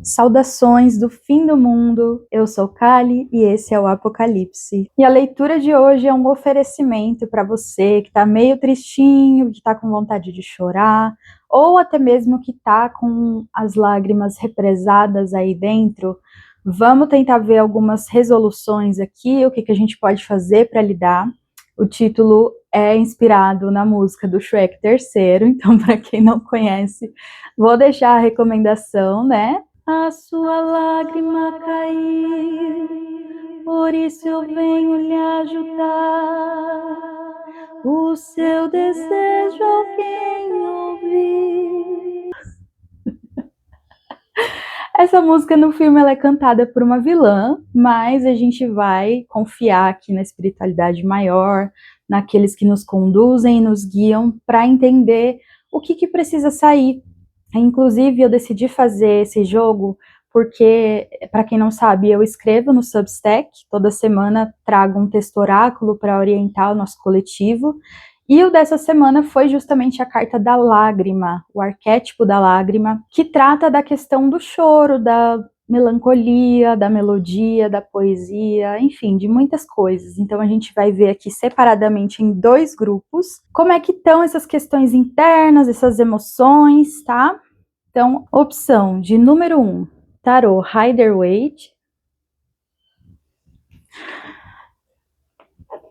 Saudações do fim do mundo, eu sou Kali e esse é o Apocalipse. E a leitura de hoje é um oferecimento para você que está meio tristinho, que está com vontade de chorar, ou até mesmo que está com as lágrimas represadas aí dentro. Vamos tentar ver algumas resoluções aqui, o que a gente pode fazer para lidar. O título é inspirado na música do Shrek terceiro, então para quem não conhece, vou deixar a recomendação, né? A sua lágrima cair, por isso eu venho lhe ajudar. O seu desejo alguém ouvir. Essa música no filme ela é cantada por uma vilã, mas a gente vai confiar aqui na espiritualidade maior, naqueles que nos conduzem e nos guiam para entender o que precisa sair. Inclusive, eu decidi fazer esse jogo porque, para quem não sabe, eu escrevo no Substack, toda semana trago um texto oráculo para orientar o nosso coletivo, e o dessa semana foi justamente a carta da lágrima, o arquétipo da lágrima, que trata da questão do choro, da melancolia, da melodia, da poesia, enfim, de muitas coisas. Então a gente vai ver aqui separadamente em dois grupos como é que estão essas questões internas, essas emoções, tá? Então, opção de número 1, tarô Rider-Waite.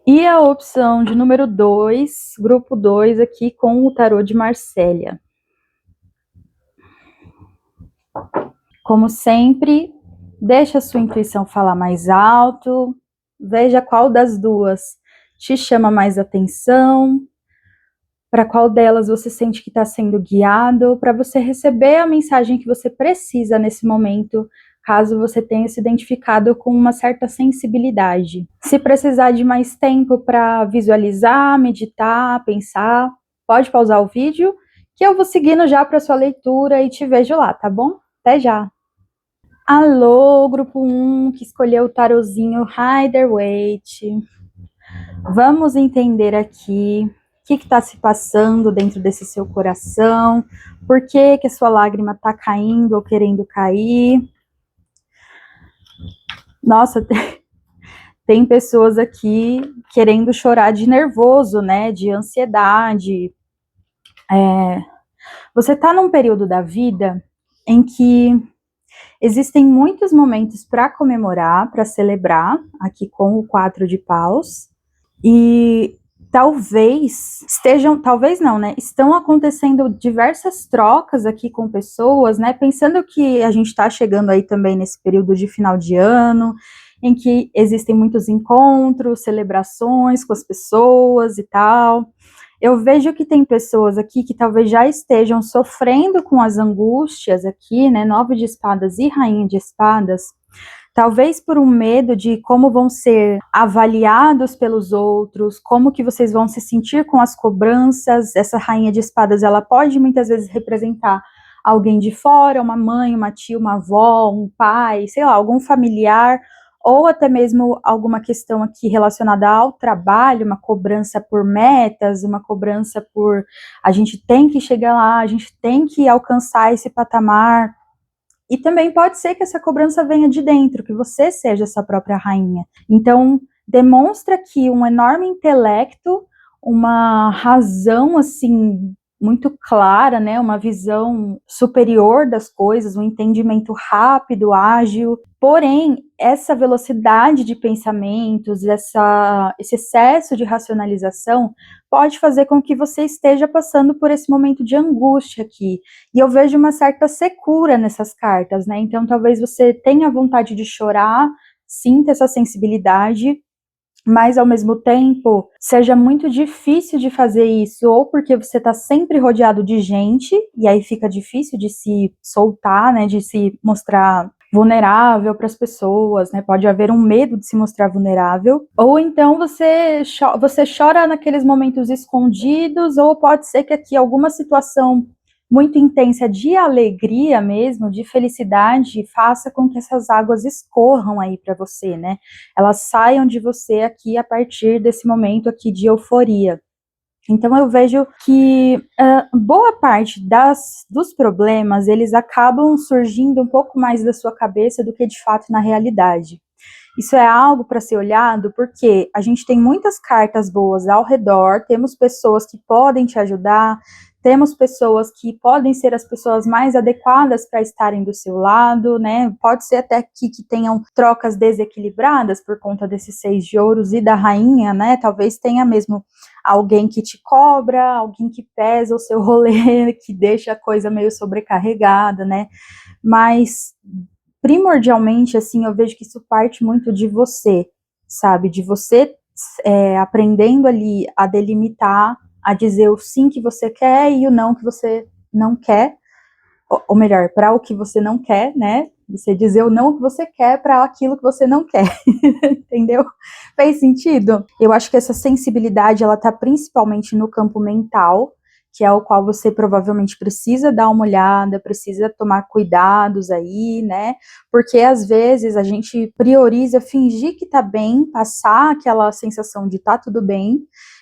E a opção de número 2, grupo 2 aqui com o tarô de Marsella. Como sempre, deixa a sua intuição falar mais alto, veja qual das duas te chama mais atenção, para qual delas você sente que está sendo guiado, para você receber a mensagem que você precisa nesse momento, caso você tenha se identificado com uma certa sensibilidade. Se precisar de mais tempo para visualizar, meditar, pensar, pode pausar o vídeo, que eu vou seguindo já para sua leitura e te vejo lá, tá bom? Até já! Alô, grupo 1, que escolheu o tarozinho Rider-Waite. Vamos entender aqui o que está se passando dentro desse seu coração, por que a sua lágrima está caindo ou querendo cair. Nossa, tem pessoas aqui querendo chorar de nervoso, né, de ansiedade. Você está num período da vida em que existem muitos momentos para comemorar, para celebrar, aqui com o 4 de paus, e talvez estejam, talvez não, né? Estão acontecendo diversas trocas aqui com pessoas, né? Pensando que a gente está chegando aí também nesse período de final de ano, em que existem muitos encontros, celebrações com as pessoas e tal. Eu vejo que tem pessoas aqui que talvez já estejam sofrendo com as angústias aqui, né? 9 de espadas e rainha de espadas, talvez por um medo de como vão ser avaliados pelos outros, como que vocês vão se sentir com as cobranças. Essa rainha de espadas, ela pode muitas vezes representar alguém de fora, uma mãe, uma tia, uma avó, um pai, sei lá, algum familiar, ou até mesmo alguma questão aqui relacionada ao trabalho, uma cobrança por metas, uma cobrança por a gente tem que chegar lá, a gente tem que alcançar esse patamar. E também pode ser que essa cobrança venha de dentro, que você seja essa própria rainha. Então, demonstra aqui um enorme intelecto, uma razão, assim, muito clara, né? Uma visão superior das coisas, um entendimento rápido, ágil. Porém, essa velocidade de pensamentos, esse excesso de racionalização pode fazer com que você esteja passando por esse momento de angústia aqui. E eu vejo uma certa secura nessas cartas, né? Então, talvez você tenha vontade de chorar, sinta essa sensibilidade, mas ao mesmo tempo seja muito difícil de fazer isso, ou porque você está sempre rodeado de gente, e aí fica difícil de se soltar, né? De se mostrar vulnerável para as pessoas, né? Pode haver um medo de se mostrar vulnerável, ou então você chora naqueles momentos escondidos, ou pode ser que aqui alguma situação muito intensa de alegria mesmo, de felicidade, faça com que essas águas escorram aí para você, né? Elas saiam de você aqui a partir desse momento aqui de euforia. Então eu vejo que boa parte dos problemas, eles acabam surgindo um pouco mais da sua cabeça do que de fato na realidade. Isso é algo para ser olhado porque a gente tem muitas cartas boas ao redor, temos pessoas que podem te ajudar, temos pessoas que podem ser as pessoas mais adequadas para estarem do seu lado, né? Pode ser até que tenham trocas desequilibradas por conta desses 6 de ouros e da rainha, né? Talvez tenha mesmo alguém que te cobra, alguém que pesa o seu rolê, que deixa a coisa meio sobrecarregada, né? Mas primordialmente, assim, eu vejo que isso parte muito de você, sabe? De você aprendendo ali a delimitar, a dizer o sim que você quer e o não que você não quer, ou melhor, para o que você não quer, né? Você dizer o não que você quer para aquilo que você não quer, entendeu? Fez sentido? Eu acho que essa sensibilidade, ela tá principalmente no campo mental, que é o qual você provavelmente precisa dar uma olhada, precisa tomar cuidados aí, né? Porque às vezes a gente prioriza fingir que tá bem, passar aquela sensação de tá tudo bem,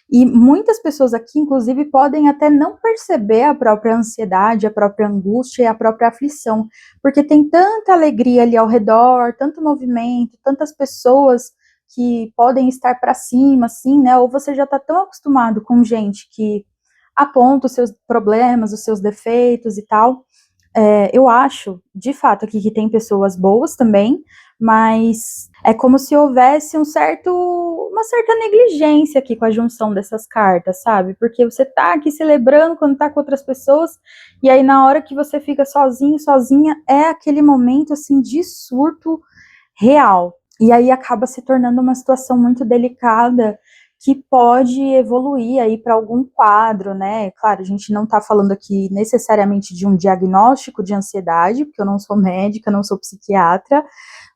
e muitas pessoas aqui, inclusive, podem até não perceber a própria ansiedade, a própria angústia e a própria aflição, porque tem tanta alegria ali ao redor, tanto movimento, tantas pessoas que podem estar para cima, assim, né? Ou você já está tão acostumado com gente que aponta os seus problemas, os seus defeitos e tal. Eu acho, de fato, aqui que tem pessoas boas também, mas é como se houvesse uma certa negligência aqui com a junção dessas cartas, sabe? Porque você tá aqui celebrando quando tá com outras pessoas, e aí na hora que você fica sozinho, sozinha, é aquele momento, assim, de surto real. E aí acaba se tornando uma situação muito delicada que pode evoluir aí para algum quadro, né? Claro, a gente não está falando aqui necessariamente de um diagnóstico de ansiedade, porque eu não sou médica, não sou psiquiatra,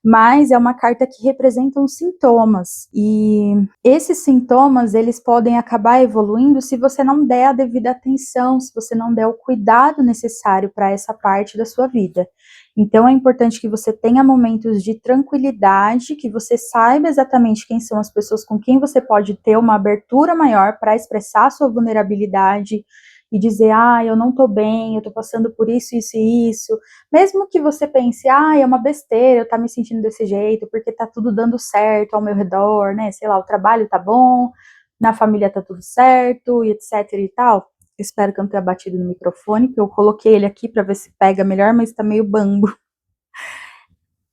mas é uma carta que representa os sintomas. E esses sintomas, eles podem acabar evoluindo se você não der a devida atenção, se você não der o cuidado necessário para essa parte da sua vida. Então é importante que você tenha momentos de tranquilidade, que você saiba exatamente quem são as pessoas com quem você pode ter uma abertura maior para expressar a sua vulnerabilidade e dizer, eu não tô bem, eu tô passando por isso, isso e isso. Mesmo que você pense, é uma besteira eu tá me sentindo desse jeito, porque tá tudo dando certo ao meu redor, né? Sei lá, o trabalho tá bom, na família tá tudo certo, e etc e tal. Espero que eu não tenha batido no microfone, porque eu coloquei ele aqui para ver se pega melhor, mas tá meio bambo.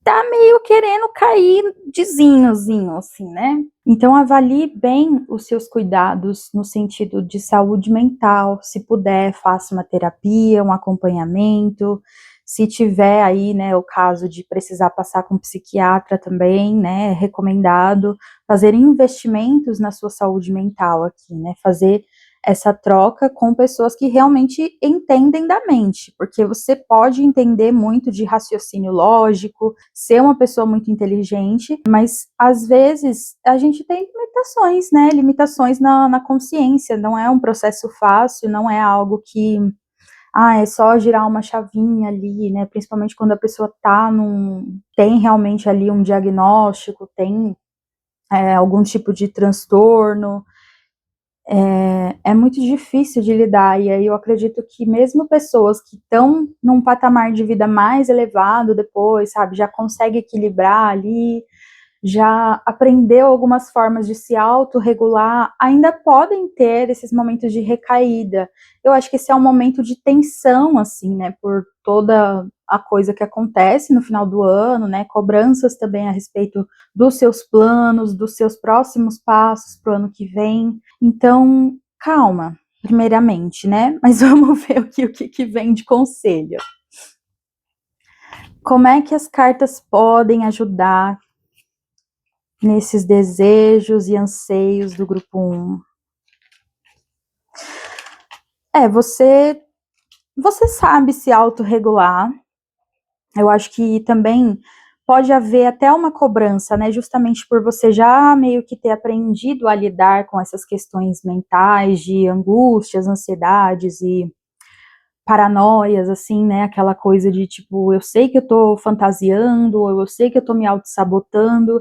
Tá meio querendo cair de zinhozinho, assim, né? Então, avalie bem os seus cuidados no sentido de saúde mental. Se puder, faça uma terapia, um acompanhamento. Se tiver aí, né, o caso de precisar passar com um psiquiatra também, né, é recomendado fazer investimentos na sua saúde mental aqui, né, fazer essa troca com pessoas que realmente entendem da mente, porque você pode entender muito de raciocínio lógico, ser uma pessoa muito inteligente, mas às vezes a gente tem limitações, né? Limitações na consciência, não é um processo fácil, não é algo que é só girar uma chavinha ali, né? Principalmente quando a pessoa tem realmente ali um diagnóstico, tem algum tipo de transtorno. É muito difícil de lidar, e aí eu acredito que mesmo pessoas que estão num patamar de vida mais elevado depois, sabe, já consegue equilibrar ali, já aprendeu algumas formas de se autorregular, ainda podem ter esses momentos de recaída. Eu acho que esse é um momento de tensão, assim, né, por toda a coisa que acontece no final do ano, né, cobranças também a respeito dos seus planos, dos seus próximos passos para o ano que vem. Então, calma, primeiramente, né, mas vamos ver o que vem de conselho. Como é que as cartas podem ajudar nesses desejos e anseios do grupo 1? Você sabe se autorregular. Eu acho que também pode haver até uma cobrança, né, justamente por você já meio que ter aprendido a lidar com essas questões mentais de angústias, ansiedades e paranoias, assim, né, aquela coisa de tipo, eu sei que eu tô fantasiando, ou eu sei que eu tô me auto-sabotando,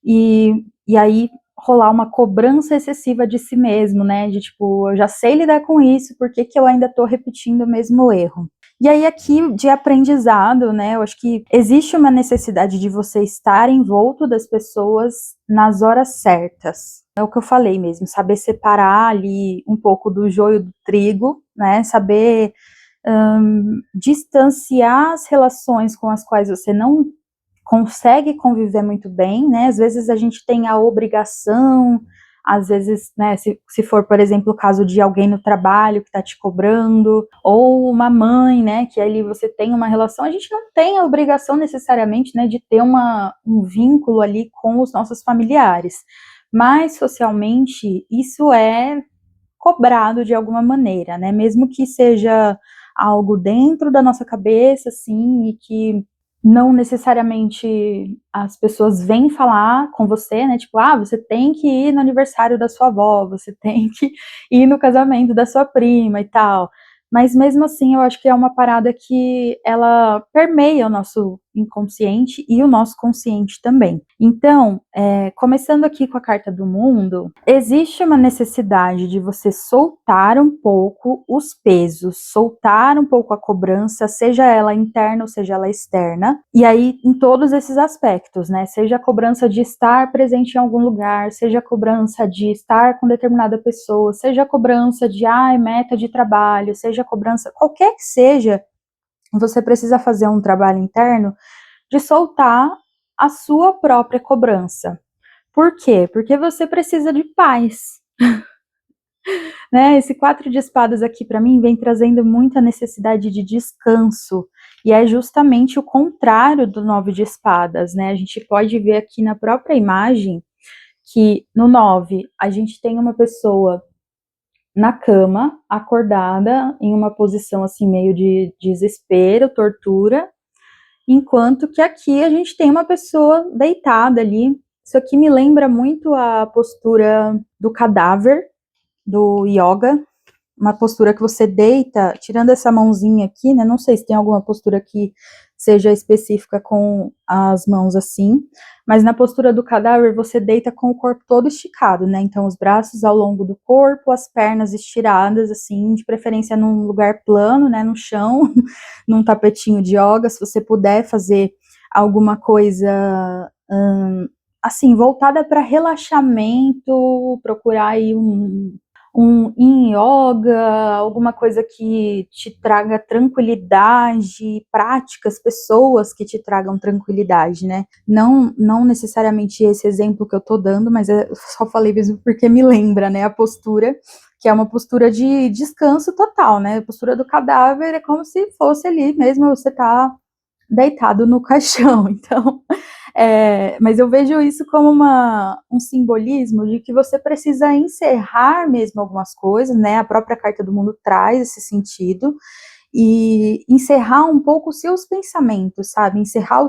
e aí rolar uma cobrança excessiva de si mesmo, né, de tipo, eu já sei lidar com isso, por que que eu ainda tô repetindo o mesmo erro? E aí aqui de aprendizado, né, eu acho que existe uma necessidade de você estar envolto das pessoas nas horas certas. É o que eu falei mesmo, saber separar ali um pouco do joio do trigo, né, saber distanciar as relações com as quais você não consegue conviver muito bem, né, às vezes a gente tem a obrigação, às vezes, né, se for, por exemplo, o caso de alguém no trabalho que está te cobrando, ou uma mãe, né, que ali você tem uma relação, a gente não tem a obrigação necessariamente, né, de ter um vínculo ali com os nossos familiares, mas socialmente isso é cobrado de alguma maneira, né, mesmo que seja algo dentro da nossa cabeça, assim, e que não necessariamente as pessoas vêm falar com você, né, tipo, ah, você tem que ir no aniversário da sua avó, você tem que ir no casamento da sua prima e tal, mas mesmo assim eu acho que é uma parada que ela permeia o nosso inconsciente e o nosso consciente também. Então, começando aqui com a carta do mundo, existe uma necessidade de você soltar um pouco os pesos, soltar um pouco a cobrança, seja ela interna ou seja ela externa, e aí em todos esses aspectos, né? Seja a cobrança de estar presente em algum lugar, seja a cobrança de estar com determinada pessoa, seja a cobrança de, meta de trabalho, seja a cobrança, qualquer que seja, você precisa fazer um trabalho interno de soltar a sua própria cobrança. Por quê? Porque você precisa de paz. Né? Esse 4 de espadas aqui para mim vem trazendo muita necessidade de descanso, e é justamente o contrário do 9 de espadas, né? A gente pode ver aqui na própria imagem que no 9 a gente tem uma pessoa na cama, acordada, em uma posição assim meio de desespero, tortura, enquanto que aqui a gente tem uma pessoa deitada ali. Isso aqui me lembra muito a postura do cadáver, do yoga, uma postura que você deita, tirando essa mãozinha aqui, né, não sei se tem alguma postura que seja específica com as mãos assim, mas na postura do cadáver você deita com o corpo todo esticado, né, então os braços ao longo do corpo, as pernas estiradas, assim, de preferência num lugar plano, né, no chão, num tapetinho de yoga, se você puder fazer alguma coisa, assim, voltada para relaxamento, procurar aí um yin yoga, alguma coisa que te traga tranquilidade, práticas, pessoas que te tragam tranquilidade, né? Não necessariamente esse exemplo que eu tô dando, mas eu só falei mesmo porque me lembra, né, a postura, que é uma postura de descanso total, né? A postura do cadáver é como se fosse ali mesmo, você tá deitado no caixão, então mas eu vejo isso como um simbolismo de que você precisa encerrar mesmo algumas coisas, né? A própria carta do mundo traz esse sentido, e encerrar um pouco os seus pensamentos, sabe? Encerrar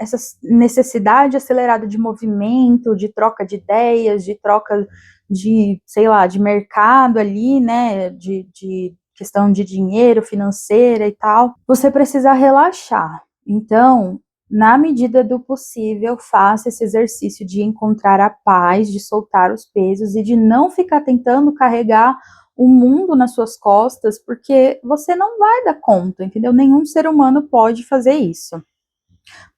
essa necessidade acelerada de movimento, de troca de ideias, de troca de, sei lá, de mercado ali, né? De questão de dinheiro, financeira e tal. Você precisa relaxar. Então, na medida do possível, faça esse exercício de encontrar a paz, de soltar os pesos e de não ficar tentando carregar o mundo nas suas costas, porque você não vai dar conta, entendeu? Nenhum ser humano pode fazer isso.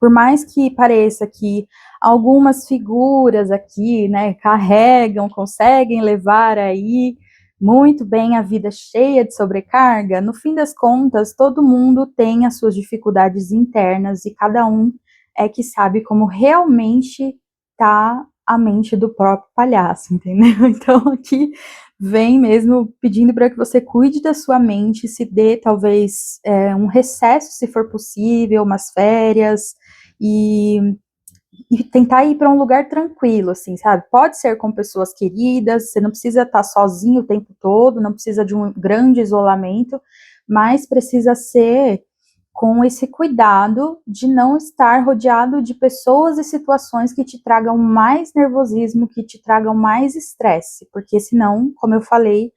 Por mais que pareça que algumas figuras aqui, né, carregam, conseguem levar aí muito bem a vida cheia de sobrecarga, no fim das contas, todo mundo tem as suas dificuldades internas e cada um é que sabe como realmente tá a mente do próprio palhaço, entendeu? Então aqui vem mesmo pedindo para que você cuide da sua mente, se dê talvez um recesso, se for possível, umas férias, e tentar ir para um lugar tranquilo, assim, sabe? Pode ser com pessoas queridas, você não precisa estar sozinho o tempo todo, não precisa de um grande isolamento, mas precisa ser com esse cuidado de não estar rodeado de pessoas e situações que te tragam mais nervosismo, que te tragam mais estresse, porque senão, como eu falei,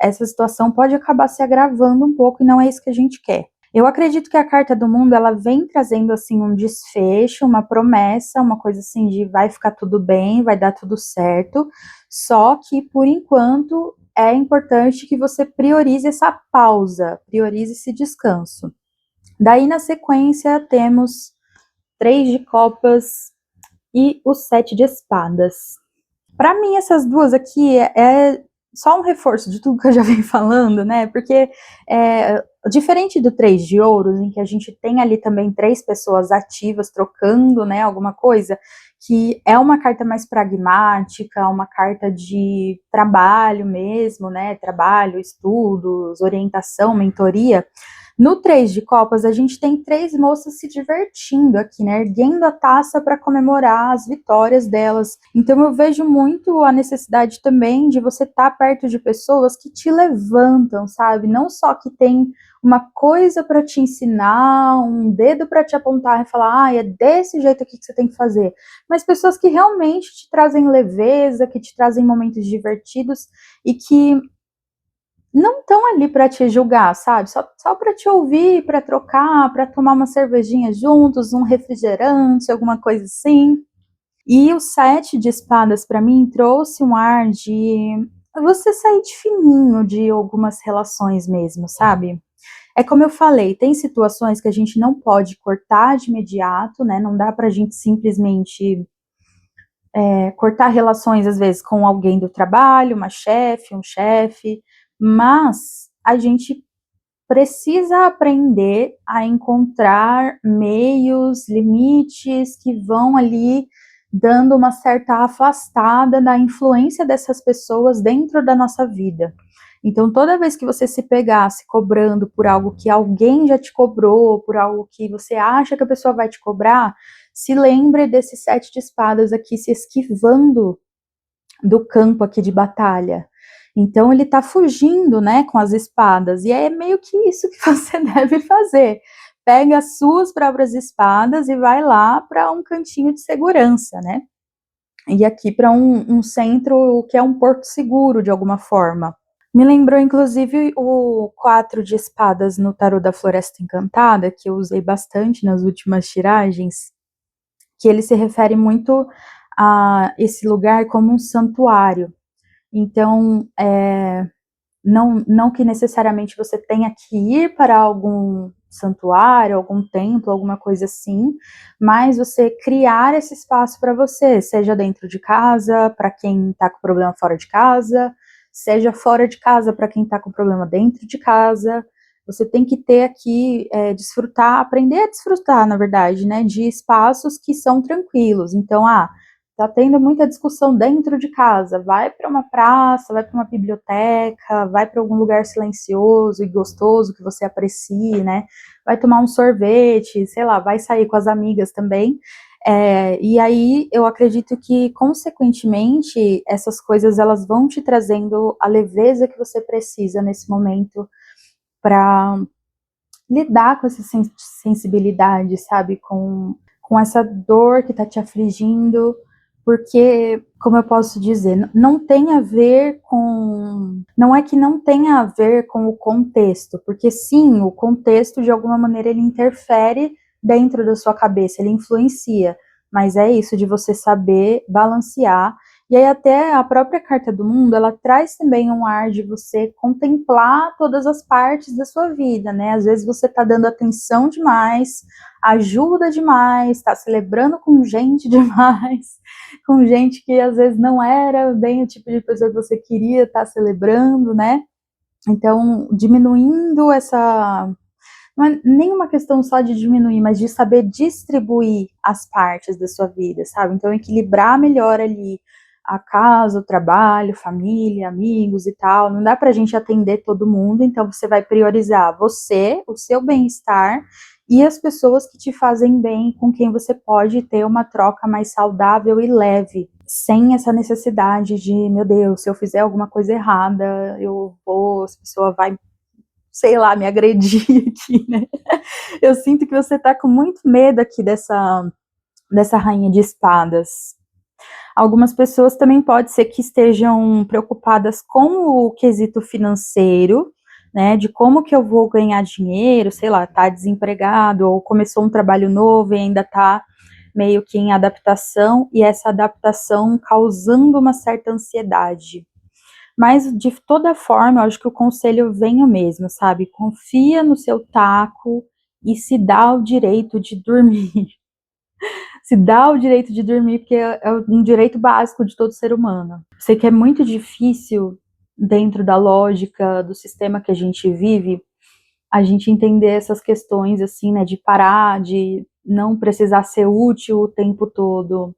essa situação pode acabar se agravando um pouco e não é isso que a gente quer. Eu acredito que a carta do mundo, ela vem trazendo, assim, um desfecho, uma promessa, uma coisa assim de vai ficar tudo bem, vai dar tudo certo, só que, por enquanto, é importante que você priorize essa pausa, priorize esse descanso. Daí, na sequência, temos 3 de copas e o 7 de espadas. Para mim, essas duas aqui é só um reforço de tudo que eu já venho falando, né? Porque diferente do 3 de ouros, em que a gente tem ali também 3 pessoas ativas trocando, né, alguma coisa, que é uma carta mais pragmática, uma carta de trabalho mesmo, né? Trabalho, estudos, orientação, mentoria. No 3 de copas, a gente tem 3 moças se divertindo aqui, né? Erguendo a taça para comemorar as vitórias delas. Então, eu vejo muito a necessidade também de você estar perto de pessoas que te levantam, sabe? Não só que tem uma coisa para te ensinar, um dedo para te apontar e falar, ah, é desse jeito aqui que você tem que fazer. Mas pessoas que realmente te trazem leveza, que te trazem momentos divertidos e que não estão ali para te julgar, sabe? Só para te ouvir, para trocar, para tomar uma cervejinha juntos, um refrigerante, alguma coisa assim. E o 7 de espadas, para mim, trouxe um ar de você sair de fininho de algumas relações mesmo, sabe? É como eu falei, tem situações que a gente não pode cortar de imediato, né? Não dá pra gente simplesmente cortar relações, às vezes, com alguém do trabalho, uma chefe, um chefe, mas a gente precisa aprender a encontrar meios, limites que vão ali dando uma certa afastada da influência dessas pessoas dentro da nossa vida. Então, toda vez que você se pegar se cobrando por algo que alguém já te cobrou, por algo que você acha que a pessoa vai te cobrar, se lembre desse 7 de espadas aqui se esquivando do campo aqui de batalha. Então ele tá fugindo, né, com as espadas, e é meio que isso que você deve fazer. Pega as suas próprias espadas e vai lá para um cantinho de segurança, né? E aqui para um centro que é um porto seguro, de alguma forma. Me lembrou, inclusive, o 4 de espadas no tarô da Floresta Encantada, que eu usei bastante nas últimas tiragens, que ele se refere muito a esse lugar como um santuário. Então, não que necessariamente você tenha que ir para algum santuário, algum templo, alguma coisa assim, mas você criar esse espaço para você, seja dentro de casa, para quem está com problema fora de casa, seja fora de casa para quem está com problema dentro de casa. Você tem que ter aqui, desfrutar, aprender a desfrutar, na verdade, né, de espaços que são tranquilos. Então, tá tendo muita discussão dentro de casa, vai para uma praça, vai para uma biblioteca, vai para algum lugar silencioso e gostoso que você aprecie, né? Vai tomar um sorvete, sei lá, vai sair com as amigas também. E aí eu acredito que, consequentemente, essas coisas elas vão te trazendo a leveza que você precisa nesse momento para lidar com essa sensibilidade, sabe? Com essa dor que está te afligindo, porque, como eu posso dizer, não tem a ver com. Não é que não tenha a ver com o contexto, porque sim, o contexto, de alguma maneira, ele interfere dentro da sua cabeça, ele influencia, mas é isso de você saber balancear. E aí até a própria carta do mundo, ela traz também um ar de você contemplar todas as partes da sua vida, né? Às vezes você tá dando atenção demais, ajuda demais, tá celebrando com gente demais, com gente que às vezes não era bem o tipo de pessoa que você queria estar celebrando, né? Então, diminuindo essa. Não é nenhuma questão só de diminuir, mas de saber distribuir as partes da sua vida, sabe? Então, equilibrar melhor ali a casa, o trabalho, família, amigos e tal. Não dá pra gente atender todo mundo, então você vai priorizar você, o seu bem-estar e as pessoas que te fazem bem, com quem você pode ter uma troca mais saudável e leve, sem essa necessidade de, meu Deus, se eu fizer alguma coisa errada, essa pessoa vai, sei lá, me agredir aqui, né? Eu sinto que você tá com muito medo aqui dessa rainha de espadas. Algumas pessoas também pode ser que estejam preocupadas com o quesito financeiro, né, de como que eu vou ganhar dinheiro, sei lá, tá desempregado, ou começou um trabalho novo e ainda tá meio que em adaptação, e essa adaptação causando uma certa ansiedade. Mas, de toda forma, eu acho que o conselho vem o mesmo, sabe? Confia no seu taco e se dá o direito de dormir. Se dá o direito de dormir, porque é um direito básico de todo ser humano. Sei que é muito difícil, dentro da lógica do sistema que a gente vive, a gente entender essas questões, assim, né, de parar, de não precisar ser útil o tempo todo,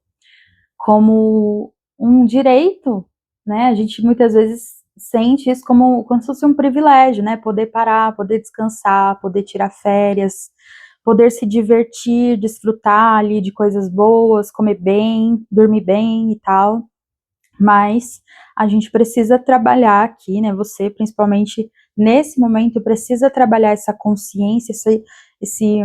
como um direito, né? A gente muitas vezes sente isso como se fosse um privilégio, né? Poder parar, poder descansar, poder tirar férias, poder se divertir, desfrutar ali de coisas boas, comer bem, dormir bem e tal. Mas a gente precisa trabalhar aqui, né? Você, principalmente nesse momento, precisa trabalhar essa consciência, esse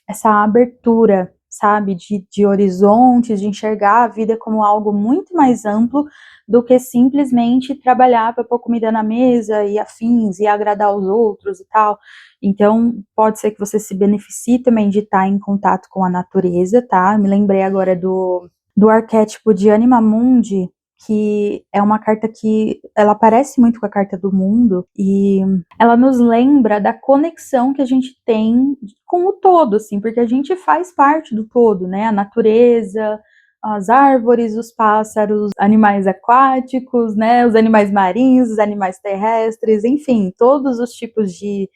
essa abertura, sabe, de horizontes, de enxergar a vida como algo muito mais amplo do que simplesmente trabalhar para pôr comida na mesa e afins, e agradar os outros e tal. Então, pode ser que você se beneficie também de estar em contato com a natureza, tá? Me lembrei agora do arquétipo de Anima Mundi, que é uma carta que ela parece muito com a carta do mundo, e ela nos lembra da conexão que a gente tem com o todo, assim, porque a gente faz parte do todo, né? A natureza, as árvores, os pássaros, animais aquáticos, né? Os animais marinhos, os animais terrestres, enfim, todos os tipos de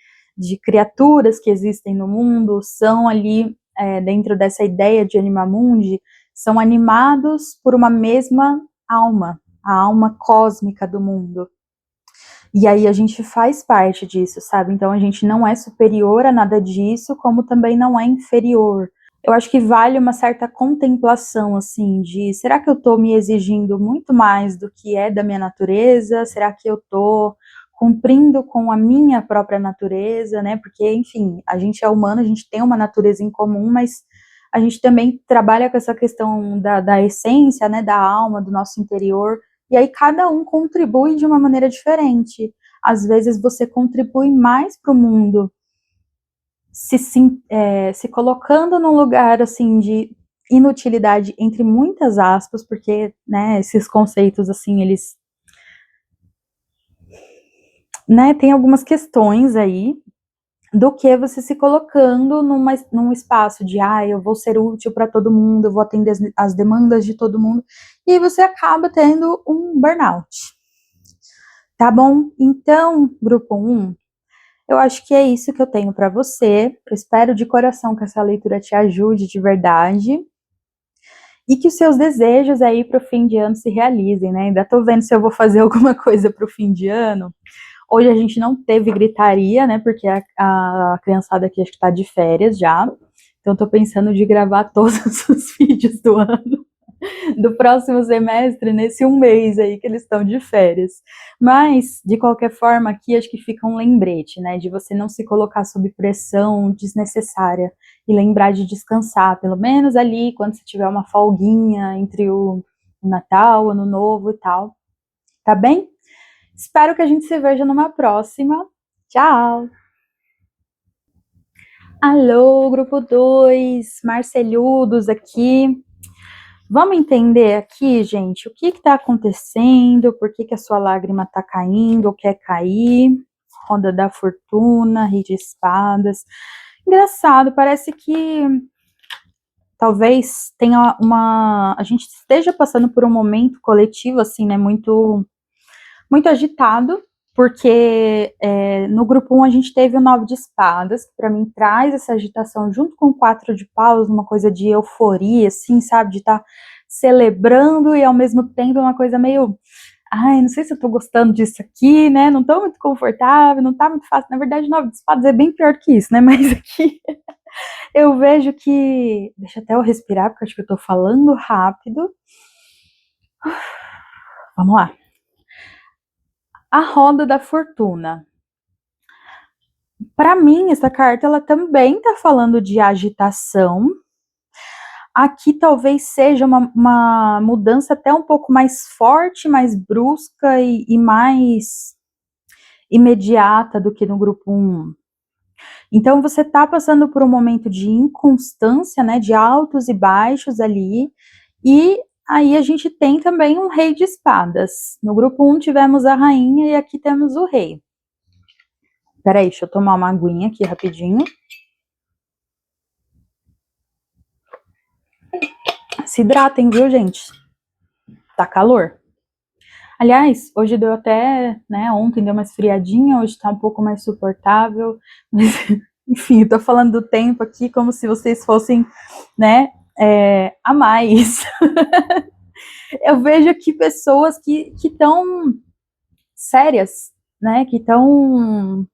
criaturas que existem no mundo são ali, dentro dessa ideia de Anima Mundi, são animados por uma mesma alma, a alma cósmica do mundo. E aí a gente faz parte disso, sabe? Então a gente não é superior a nada disso, como também não é inferior. Eu acho que vale uma certa contemplação, assim, de será que eu tô me exigindo muito mais do que é da minha natureza? Será que eu tô cumprindo com a minha própria natureza, né? Porque, enfim, a gente é humano, a gente tem uma natureza em comum, mas a gente também trabalha com essa questão da essência, né, da alma, do nosso interior, e aí cada um contribui de uma maneira diferente. Às vezes você contribui mais para o mundo se colocando num lugar assim de inutilidade entre muitas aspas, porque, né, esses conceitos assim, eles, né, tem algumas questões aí, do que você se colocando num espaço de, eu vou ser útil para todo mundo, eu vou atender as demandas de todo mundo, e aí você acaba tendo um burnout. Tá bom? Então, grupo 1, eu acho que é isso que eu tenho para você. Eu espero de coração que essa leitura te ajude de verdade e que os seus desejos aí para o fim de ano se realizem, né? Ainda tô vendo se eu vou fazer alguma coisa para o fim de ano. Hoje a gente não teve gritaria, né? Porque a criançada aqui acho que tá de férias já. Então tô pensando de gravar todos os vídeos do ano, do próximo semestre, nesse um mês aí que eles estão de férias. Mas, de qualquer forma, aqui acho que fica um lembrete, né? De você não se colocar sob pressão desnecessária e lembrar de descansar, pelo menos ali, quando você tiver uma folguinha entre o Natal, Ano Novo e tal. Tá bem? Espero que a gente se veja numa próxima. Tchau! Alô, grupo 2, Marcelhudos aqui. Vamos entender aqui, gente, o que está acontecendo, por que a sua lágrima está caindo ou quer cair. Roda da Fortuna, Rei de Espadas. Engraçado, parece que talvez tenha a gente esteja passando por um momento coletivo, assim, né, muito, muito agitado, porque no grupo 1 a gente teve o 9 de espadas, que para mim traz essa agitação junto com o 4 de paus, uma coisa de euforia, assim, sabe, de estar celebrando e ao mesmo tempo uma coisa meio, não sei se eu tô gostando disso aqui, né, não tô muito confortável, não tá muito fácil, na verdade 9 de espadas é bem pior que isso, né, mas aqui eu vejo que, deixa até eu respirar, porque acho que eu tô falando rápido, vamos lá. A roda da fortuna. Para mim, essa carta ela também está falando de agitação. Aqui talvez seja uma mudança até um pouco mais forte, mais brusca e mais imediata do que no grupo 1. Então, você está passando por um momento de inconstância, né, de altos e baixos ali, e aí a gente tem também um rei de espadas. No grupo 1 tivemos a rainha e aqui temos o rei. Peraí, deixa eu tomar uma aguinha aqui rapidinho. Se hidratem, viu, gente? Tá calor. Aliás, hoje deu até, né, ontem deu uma esfriadinha, hoje tá um pouco mais suportável, mas, enfim, eu tô falando do tempo aqui como se vocês fossem, né, a mais. Eu vejo aqui pessoas que estão sérias, né, que estão,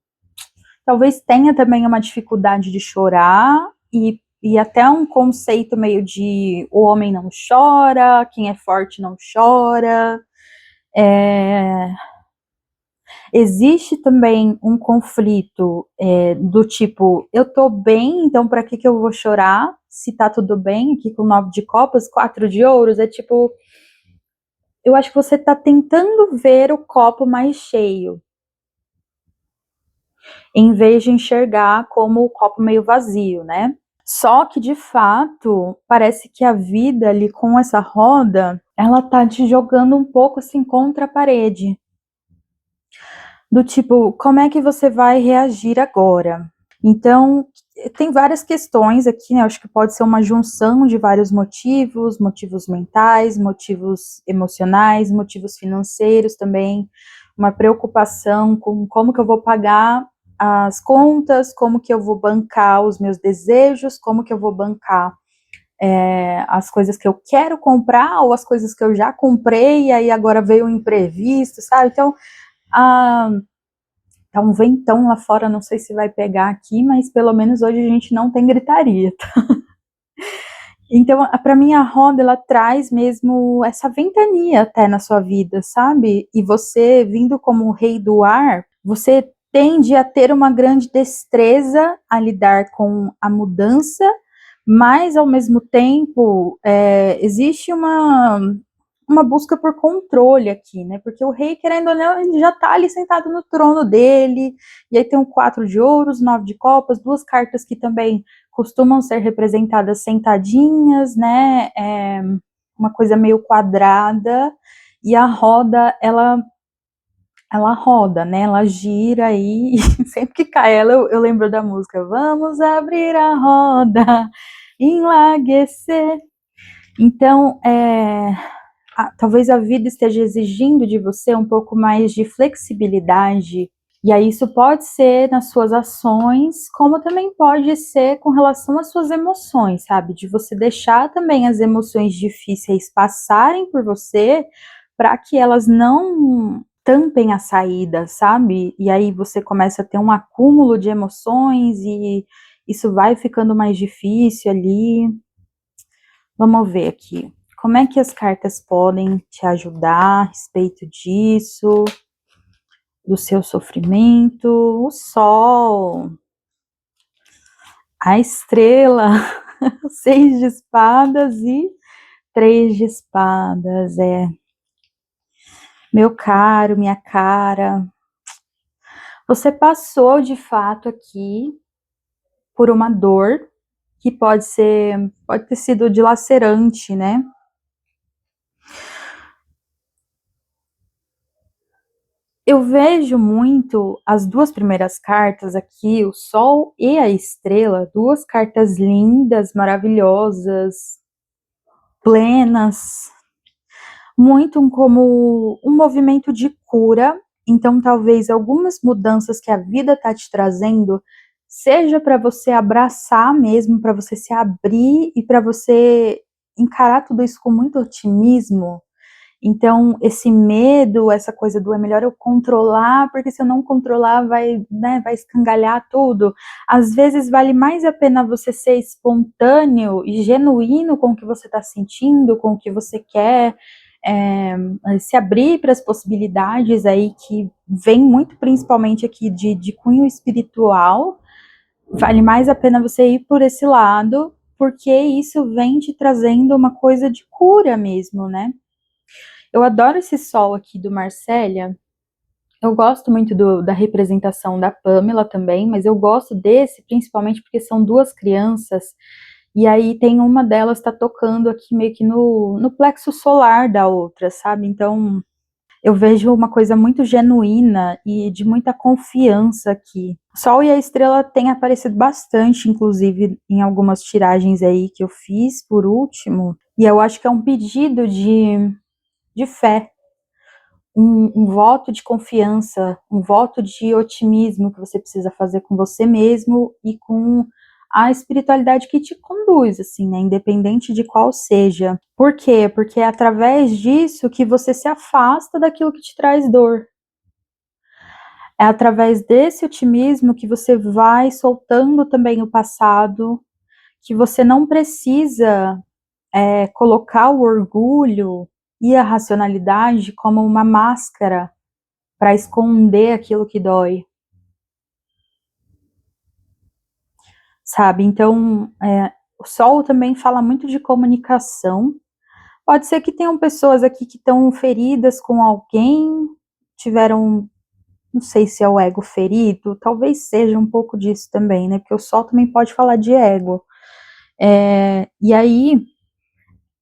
talvez tenha também uma dificuldade de chorar e até um conceito meio de o homem não chora, quem é forte não chora. Existe também um conflito do tipo, eu tô bem, então para que eu vou chorar se tá tudo bem? Aqui com 9 de copas, 4 de ouros, é tipo, eu acho que você tá tentando ver o copo mais cheio, em vez de enxergar como o copo meio vazio, né? Só que, de fato, parece que a vida ali com essa roda, ela tá te jogando um pouco assim contra a parede. Do tipo, como é que você vai reagir agora? Então, tem várias questões aqui, né? Acho que pode ser uma junção de vários motivos, motivos mentais, motivos emocionais, motivos financeiros também, uma preocupação com como que eu vou pagar as contas, como que eu vou bancar os meus desejos, como que eu vou bancar as coisas que eu quero comprar ou as coisas que eu já comprei e aí agora veio um imprevisto, sabe? Então, tá um ventão lá fora, não sei se vai pegar aqui, mas pelo menos hoje a gente não tem gritaria. Tá? Então, para mim, a roda, ela traz mesmo essa ventania até na sua vida, sabe? E você, vindo como o rei do ar, você tende a ter uma grande destreza a lidar com a mudança, mas, ao mesmo tempo, existe uma busca por controle aqui, né? Porque o rei, querendo ou não, ele já tá ali sentado no trono dele, e aí tem o 4 de ouros, 9 de copas, duas cartas que também costumam ser representadas sentadinhas, né? Uma coisa meio quadrada, e a roda, ela roda, né? Ela gira aí, e sempre que cai ela, eu lembro da música, vamos abrir a roda, enlaguecer. Então, talvez a vida esteja exigindo de você um pouco mais de flexibilidade, e aí isso pode ser nas suas ações, como também pode ser com relação às suas emoções, sabe? De você deixar também as emoções difíceis passarem por você, para que elas não tampem a saída, sabe? E aí você começa a ter um acúmulo de emoções e isso vai ficando mais difícil ali. Vamos ver aqui. Como é que as cartas podem te ajudar a respeito disso, do seu sofrimento? O sol, a estrela, 6 de espadas e 3 de espadas. Meu caro, minha cara, você passou de fato aqui por uma dor que pode ter sido dilacerante, né? Eu vejo muito as duas primeiras cartas aqui, o Sol e a Estrela, duas cartas lindas, maravilhosas, plenas, muito como um movimento de cura. Então, talvez algumas mudanças que a vida está te trazendo, seja para você abraçar mesmo, para você se abrir e para você encarar tudo isso com muito otimismo. Então, esse medo, essa coisa do é melhor eu controlar, porque se eu não controlar vai, né, vai escangalhar tudo. Às vezes vale mais a pena você ser espontâneo e genuíno com o que você está sentindo, com o que você quer, se abrir para as possibilidades aí que vem muito principalmente aqui de cunho espiritual. Vale mais a pena você ir por esse lado, porque isso vem te trazendo uma coisa de cura mesmo, né? Eu adoro esse sol aqui do Marsella, Eu gosto muito da representação da Pamela também, mas eu gosto desse principalmente porque são duas crianças, e aí tem uma delas tá tocando aqui meio que no plexo solar da outra, sabe? Então eu vejo uma coisa muito genuína e de muita confiança aqui. O Sol e a Estrela têm aparecido bastante, inclusive em algumas tiragens aí que eu fiz por último, e eu acho que é um pedido de fé, um voto de confiança, um voto de otimismo que você precisa fazer com você mesmo e com a espiritualidade que te conduz, assim, né, independente de qual seja. Por quê? Porque é através disso que você se afasta daquilo que te traz dor. É através desse otimismo que você vai soltando também o passado, que você não precisa colocar o orgulho e a racionalidade como uma máscara para esconder aquilo que dói, sabe? Então, o Sol também fala muito de comunicação. Pode ser que tenham pessoas aqui que estão feridas com alguém, tiveram, não sei se é o ego ferido, talvez seja um pouco disso também, né? Porque o Sol também pode falar de ego. E aí,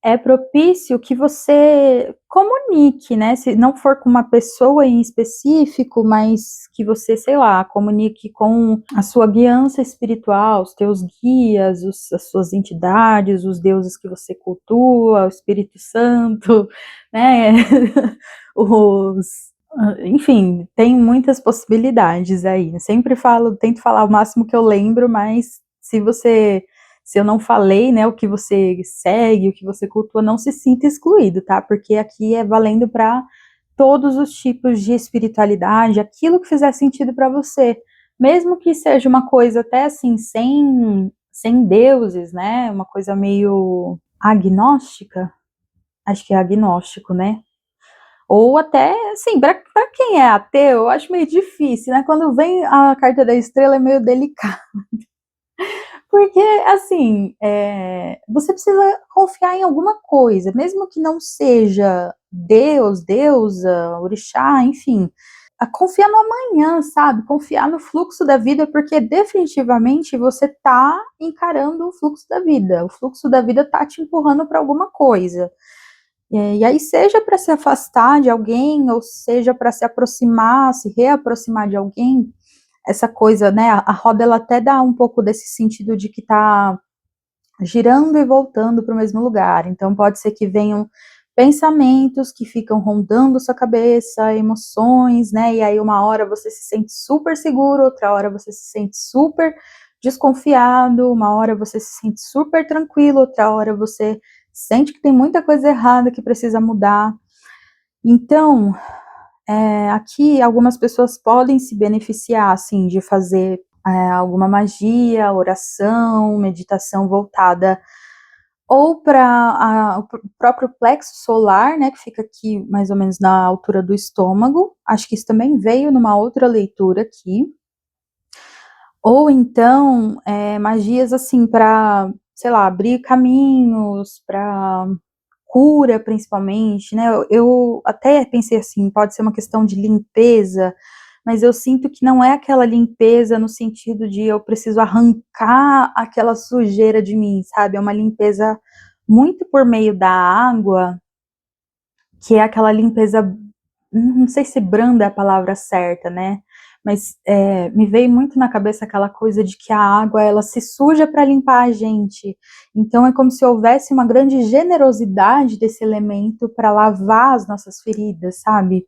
é propício que você comunique, né? Se não for com uma pessoa em específico, mas que você, sei lá, comunique com a sua guiança espiritual, os teus guias, as suas entidades, os deuses que você cultua, o Espírito Santo, né? Os, enfim, tem muitas possibilidades aí. Eu sempre falo, tento falar o máximo que eu lembro, mas se eu não falei, né, o que você segue, o que você cultua, não se sinta excluído, tá? Porque aqui é valendo para todos os tipos de espiritualidade, aquilo que fizer sentido para você, mesmo que seja uma coisa até assim sem deuses, né? Uma coisa meio agnóstica, acho que é agnóstico, né? Ou até, assim, para quem é ateu, eu acho meio difícil, né? Quando vem a carta da estrela é meio delicado. Porque, assim, você precisa confiar em alguma coisa, mesmo que não seja Deus, deusa, orixá, enfim. Confiar no amanhã, sabe? Confiar no fluxo da vida, porque definitivamente você tá encarando o fluxo da vida. O fluxo da vida tá te empurrando para alguma coisa. E aí, seja para se afastar de alguém, ou seja para se aproximar, se reaproximar de alguém, essa coisa, né? A roda ela até dá um pouco desse sentido de que tá girando e voltando para o mesmo lugar. Então pode ser que venham pensamentos que ficam rondando sua cabeça, emoções, né? E aí uma hora você se sente super seguro, outra hora você se sente super desconfiado, uma hora você se sente super tranquilo, outra hora você sente que tem muita coisa errada que precisa mudar. Então, aqui algumas pessoas podem se beneficiar, assim, de fazer alguma magia, oração, meditação voltada ou para o próprio plexo solar, né, que fica aqui mais ou menos na altura do estômago. Acho que isso também veio numa outra leitura aqui. Ou então, magias assim para, sei lá, abrir caminhos, para cura principalmente, né? Eu até pensei assim, pode ser uma questão de limpeza, mas eu sinto que não é aquela limpeza no sentido de eu preciso arrancar aquela sujeira de mim, sabe? É uma limpeza muito por meio da água, que é aquela limpeza, não sei se branda é a palavra certa, né? Mas me veio muito na cabeça aquela coisa de que a água ela se suja para limpar a gente. Então é como se houvesse uma grande generosidade desse elemento para lavar as nossas feridas, sabe?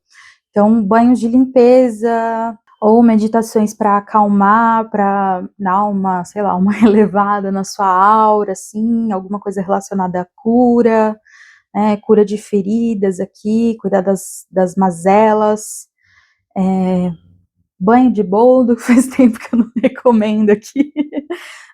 Então banhos de limpeza ou meditações para acalmar, para dar uma, sei lá, uma elevada na sua aura, assim, alguma coisa relacionada à cura, cura de feridas aqui, cuidar das mazelas, banho de boldo, que faz tempo que eu não recomendo aqui,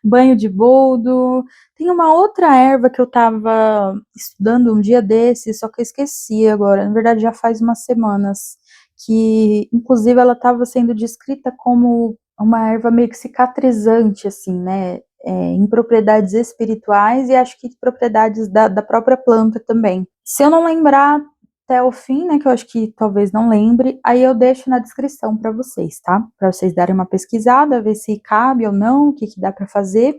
banho de boldo. Tem uma outra erva que eu estava estudando um dia desses, só que eu esqueci agora, na verdade já faz umas semanas, que inclusive ela estava sendo descrita como uma erva meio que cicatrizante, assim, né, em propriedades espirituais e acho que propriedades da própria planta também. Se eu não lembrar até o fim, né, que eu acho que talvez não lembre, aí eu deixo na descrição para vocês, tá? Para vocês darem uma pesquisada, ver se cabe ou não, o que dá para fazer.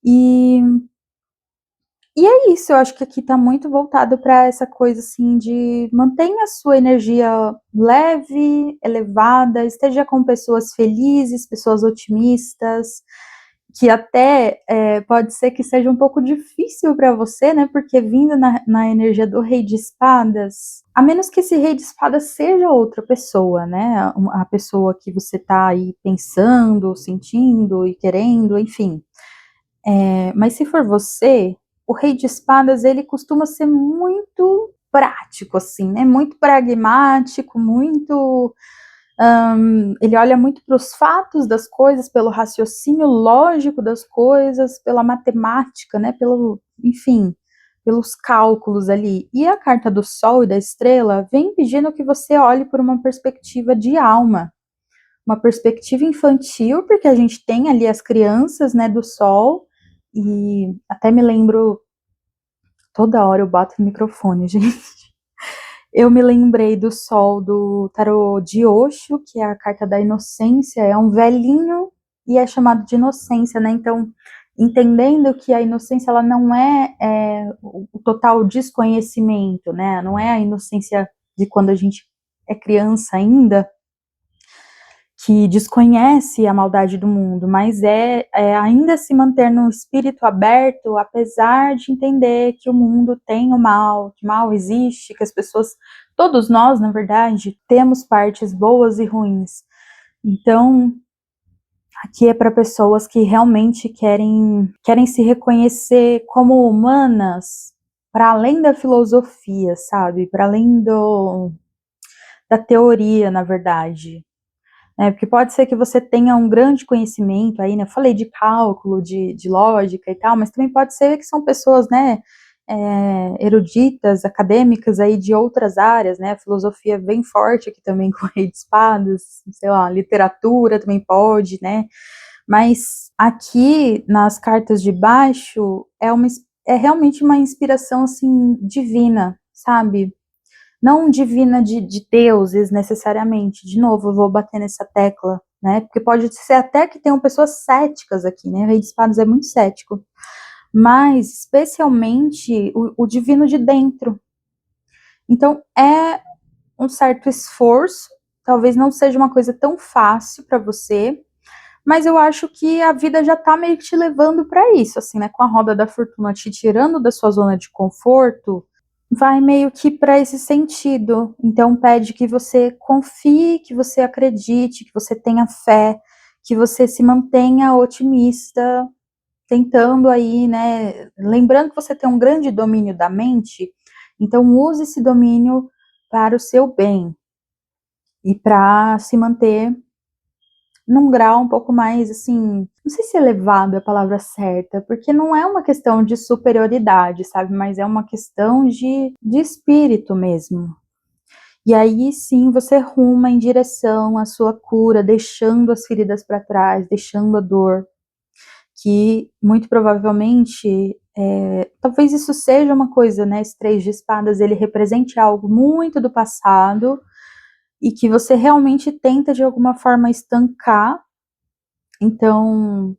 E é isso, eu acho que aqui tá muito voltado para essa coisa assim de mantenha a sua energia leve, elevada, esteja com pessoas felizes, pessoas otimistas, que até pode ser que seja um pouco difícil para você, né? Porque vindo na energia do Rei de Espadas, a menos que esse Rei de Espadas seja outra pessoa, né? A pessoa que você tá aí pensando, sentindo e querendo, enfim. Mas se for você, o Rei de Espadas, ele costuma ser muito prático, assim, né? Muito pragmático, muito... ele olha muito para os fatos das coisas, pelo raciocínio lógico das coisas, pela matemática, né? Enfim, pelos cálculos ali. E a carta do Sol e da Estrela vem pedindo que você olhe por uma perspectiva de alma, uma perspectiva infantil, porque a gente tem ali as crianças, né, do Sol, e até me lembro, toda hora eu bato no microfone, gente. Eu me lembrei do Sol do tarô de Osho, que é a carta da inocência, é um velhinho e é chamado de inocência, né? Então, entendendo que a inocência ela não é o total desconhecimento, né? Não é a inocência de quando a gente é criança ainda, que desconhece a maldade do mundo, mas ainda se manter num espírito aberto, apesar de entender que o mundo tem o mal, que o mal existe, que as pessoas, todos nós, na verdade, temos partes boas e ruins. Então, aqui é para pessoas que realmente querem se reconhecer como humanas, para além da filosofia, sabe? Para além da teoria, na verdade. Porque pode ser que você tenha um grande conhecimento aí, né? Eu falei de cálculo, de lógica e tal, mas também pode ser que são pessoas, né, eruditas, acadêmicas aí de outras áreas, né? A filosofia bem forte aqui também com o Rei de Espadas, sei lá, literatura também pode, né? Mas aqui nas cartas de baixo é realmente uma inspiração assim divina, sabe? Não divina de deuses necessariamente. De novo, eu vou bater nessa tecla, né? Porque pode ser até que tenham pessoas céticas aqui, né? O Rei de Espadas é muito cético. Mas, especialmente, o divino de dentro. Então, é um certo esforço, talvez não seja uma coisa tão fácil para você, mas eu acho que a vida já tá meio que te levando para isso, assim, né? Com a roda da fortuna te tirando da sua zona de conforto, vai meio que para esse sentido. Então pede que você confie, que você acredite, que você tenha fé, que você se mantenha otimista, tentando aí, né? Lembrando que você tem um grande domínio da mente, então use esse domínio para o seu bem e para se manter num grau um pouco mais, assim, não sei se elevado é a palavra certa, porque não é uma questão de superioridade, sabe, mas é uma questão de espírito mesmo. E aí sim você ruma em direção à sua cura, deixando as feridas para trás, deixando a dor, que muito provavelmente, talvez isso seja uma coisa, né, esse 3 de espadas, ele represente algo muito do passado, e que você realmente tenta de alguma forma estancar. Então,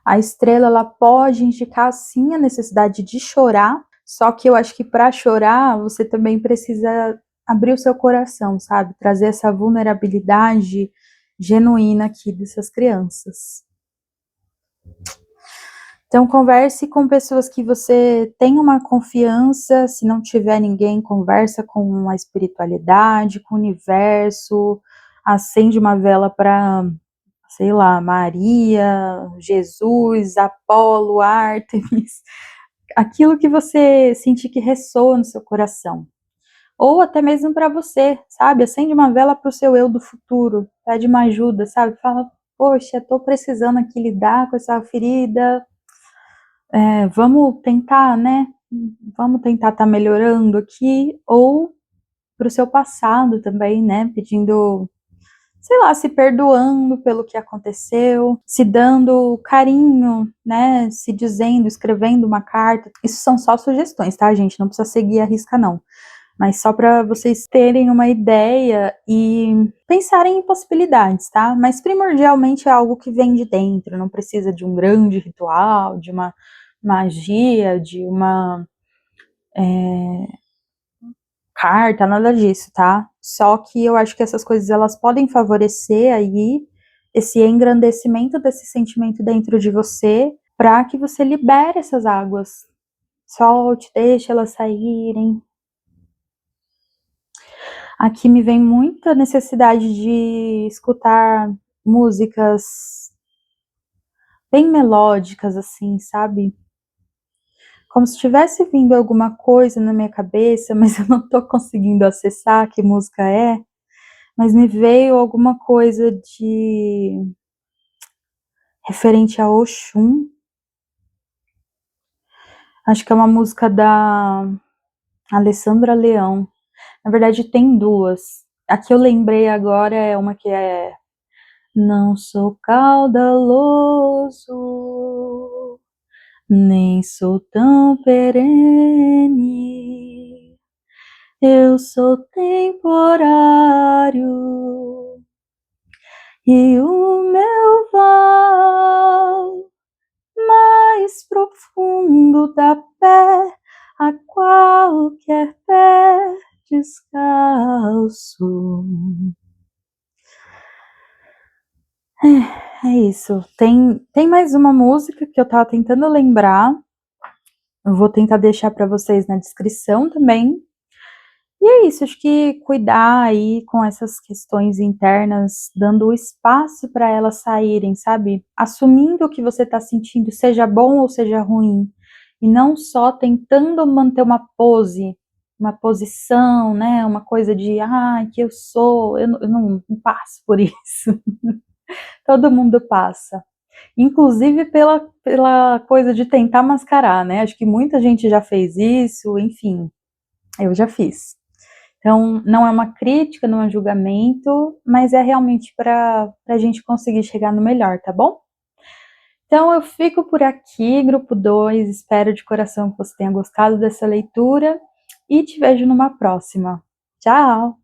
a estrela ela pode indicar sim a necessidade de chorar, só que eu acho que para chorar você também precisa abrir o seu coração, sabe? Trazer essa vulnerabilidade genuína aqui dessas crianças. Então, converse com pessoas que você tem uma confiança. Se não tiver ninguém, conversa com a espiritualidade, com o universo, acende uma vela para, sei lá, Maria, Jesus, Apolo, Ártemis, aquilo que você sentir que ressoa no seu coração. Ou até mesmo para você, sabe? Acende uma vela para o seu eu do futuro, pede uma ajuda, sabe? Fala, poxa, estou precisando aqui lidar com essa ferida, vamos tentar, né? Vamos tentar estar melhorando aqui, ou para o seu passado também, né? Pedindo, sei lá, se perdoando pelo que aconteceu, se dando carinho, né? Se dizendo, escrevendo uma carta. Isso são só sugestões, tá, gente? Não precisa seguir a risca, não. mas só para vocês terem uma ideia e pensarem em possibilidades, tá? Mas primordialmente é algo que vem de dentro, não precisa de um grande ritual, de uma magia, de uma carta, nada disso, tá? Só que eu acho que essas coisas elas podem favorecer aí esse engrandecimento desse sentimento dentro de você, para que você libere essas águas. Solte, deixe elas saírem. Aqui me vem muita necessidade de escutar músicas bem melódicas, assim, sabe? Como se estivesse vindo alguma coisa na minha cabeça, mas eu não tô conseguindo acessar que música é. Mas me veio alguma coisa de referente a Oxum. Acho que é uma música da Alessandra Leão. Na verdade, tem duas. A que eu lembrei agora é uma que é Não sou caudaloso, nem sou tão perene, eu sou temporário, e o meu val mais profundo dá pé a qualquer pé descalço. É isso. Tem mais uma música que eu tava tentando lembrar. Eu vou tentar deixar para vocês na descrição também. E é isso, acho que cuidar aí com essas questões internas, dando espaço para elas saírem, sabe? Assumindo o que você está sentindo, seja bom ou seja ruim, e não só tentando manter uma pose, uma posição, né? Uma coisa de, que eu sou, eu não passo por isso. Todo mundo passa. Inclusive pela coisa de tentar mascarar, né? Acho que muita gente já fez isso, enfim, eu já fiz. Então, não é uma crítica, não é um julgamento, mas é realmente para a gente conseguir chegar no melhor, tá bom? Então, eu fico por aqui, grupo 2. Espero de coração que você tenha gostado dessa leitura e te vejo numa próxima. Tchau!